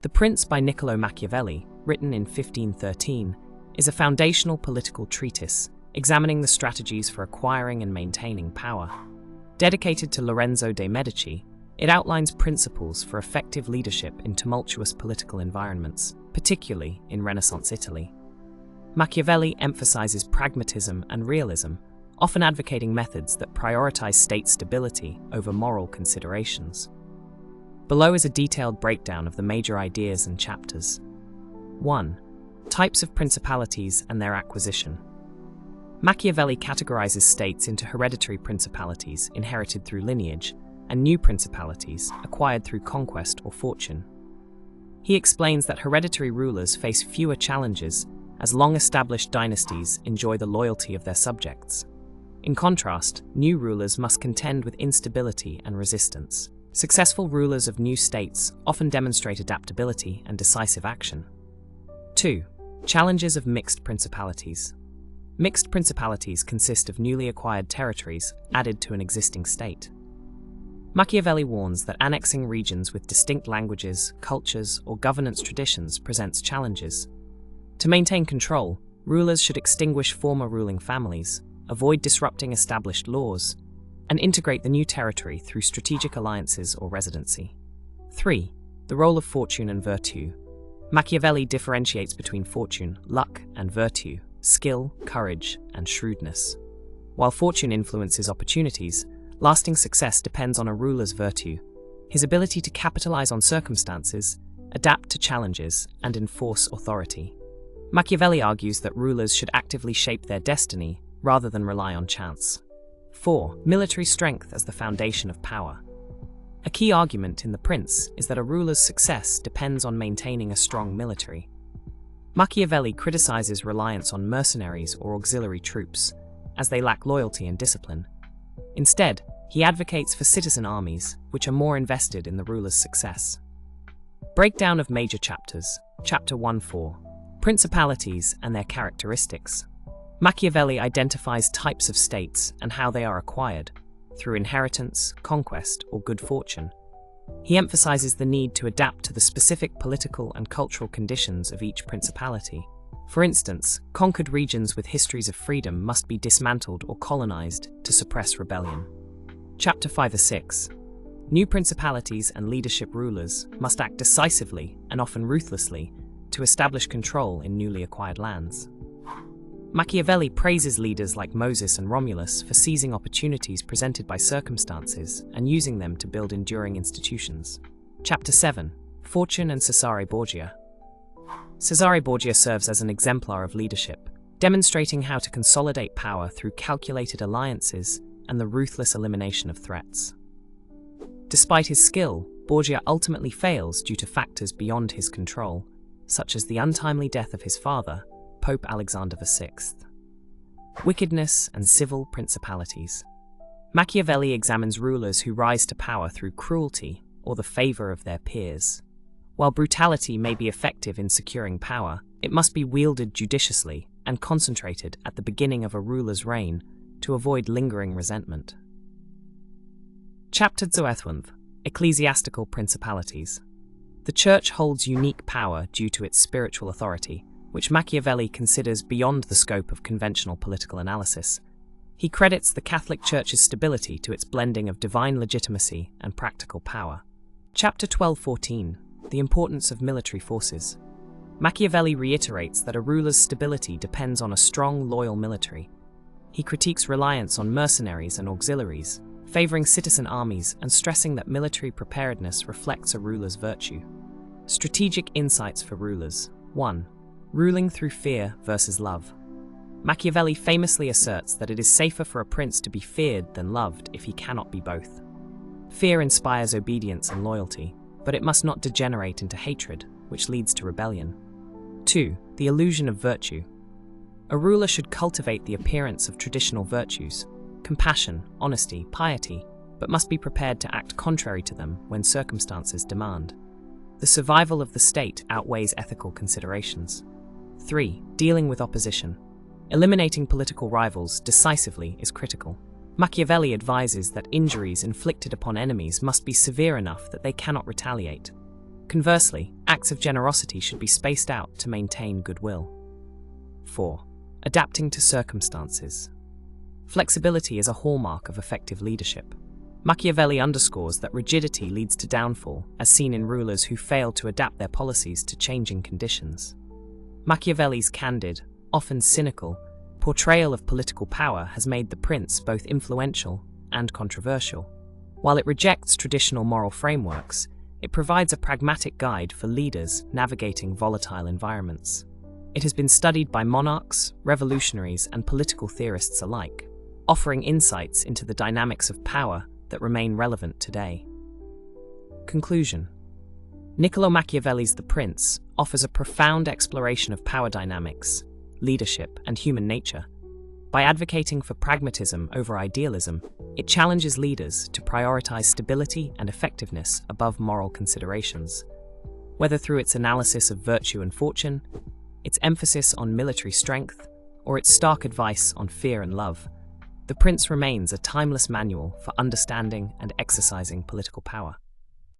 The Prince by Niccolò Machiavelli, written in 1513, is a foundational political treatise examining the strategies for acquiring and maintaining power. Dedicated to Lorenzo de' Medici, it outlines principles for effective leadership in tumultuous political environments, particularly in Renaissance Italy. Machiavelli emphasizes pragmatism and realism, often advocating methods that prioritize state stability over moral considerations. Below is a detailed breakdown of the major ideas and chapters. 1. Types of principalities and their acquisition. Machiavelli categorizes states into hereditary principalities inherited through lineage and new principalities acquired through conquest or fortune. He explains that hereditary rulers face fewer challenges as long-established dynasties enjoy the loyalty of their subjects. In contrast, new rulers must contend with instability and resistance. Successful rulers of new states often demonstrate adaptability and decisive action. 2. Challenges of mixed principalities. Mixed principalities consist of newly acquired territories added to an existing state. Machiavelli warns that annexing regions with distinct languages, cultures, or governance traditions presents challenges. To maintain control, rulers should extinguish former ruling families, avoid disrupting established laws, and integrate the new territory through strategic alliances or residency. 3. The role of fortune and virtue. Machiavelli differentiates between fortune, luck, and virtue, skill, courage, and shrewdness. While fortune influences opportunities, lasting success depends on a ruler's virtue, his ability to capitalize on circumstances, adapt to challenges, and enforce authority. Machiavelli argues that rulers should actively shape their destiny rather than rely on chance. 4. Military strength as the foundation of power. A key argument in The Prince is that a ruler's success depends on maintaining a strong military. Machiavelli criticizes reliance on mercenaries or auxiliary troops, as they lack loyalty and discipline. Instead, he advocates for citizen armies, which are more invested in the ruler's success. Breakdown of major chapters. Chapter 1-4. Principalities and their characteristics. Machiavelli identifies types of states and how they are acquired, through inheritance, conquest, or good fortune. He emphasizes the need to adapt to the specific political and cultural conditions of each principality. For instance, conquered regions with histories of freedom must be dismantled or colonized to suppress rebellion. Chapter 5-6. New principalities and leadership rulers must act decisively and often ruthlessly to establish control in newly acquired lands. Machiavelli praises leaders like Moses and Romulus for seizing opportunities presented by circumstances and using them to build enduring institutions. Chapter 7. Fortune and Cesare Borgia. Cesare Borgia serves as an exemplar of leadership, demonstrating how to consolidate power through calculated alliances and the ruthless elimination of threats. Despite his skill, Borgia ultimately fails due to factors beyond his control, such as the untimely death of his father, Pope Alexander VI. Wickedness and civil principalities. Machiavelli examines rulers who rise to power through cruelty or the favor of their peers. While brutality may be effective in securing power, it must be wielded judiciously and concentrated at the beginning of a ruler's reign to avoid lingering resentment. Chapter 8. Ecclesiastical principalities. The Church holds unique power due to its spiritual authority, which Machiavelli considers beyond the scope of conventional political analysis. He credits the Catholic Church's stability to its blending of divine legitimacy and practical power. Chapter 12-14. The importance of military forces. Machiavelli reiterates that a ruler's stability depends on a strong, loyal military. He critiques reliance on mercenaries and auxiliaries, favoring citizen armies and stressing that military preparedness reflects a ruler's virtue. Strategic insights for rulers. 1. Ruling through fear versus love. Machiavelli famously asserts that it is safer for a prince to be feared than loved if he cannot be both. Fear inspires obedience and loyalty, but it must not degenerate into hatred, which leads to rebellion. 2. The illusion of virtue. A ruler should cultivate the appearance of traditional virtues, compassion, honesty, piety, but must be prepared to act contrary to them when circumstances demand. The survival of the state outweighs ethical considerations. 3. Dealing with opposition. Eliminating political rivals decisively is critical. Machiavelli advises that injuries inflicted upon enemies must be severe enough that they cannot retaliate. Conversely, acts of generosity should be spaced out to maintain goodwill. 4. Adapting to circumstances. Flexibility is a hallmark of effective leadership. Machiavelli underscores that rigidity leads to downfall, as seen in rulers who fail to adapt their policies to changing conditions. Machiavelli's candid, often cynical, portrayal of political power has made the prince both influential and controversial. While it rejects traditional moral frameworks, it provides a pragmatic guide for leaders navigating volatile environments. It has been studied by monarchs, revolutionaries, and political theorists alike, offering insights into the dynamics of power that remain relevant today. Conclusion. Niccolò Machiavelli's The Prince offers a profound exploration of power dynamics, leadership, and human nature. By advocating for pragmatism over idealism, it challenges leaders to prioritize stability and effectiveness above moral considerations. Whether through its analysis of virtue and fortune, its emphasis on military strength, or its stark advice on fear and love, The Prince remains a timeless manual for understanding and exercising political power.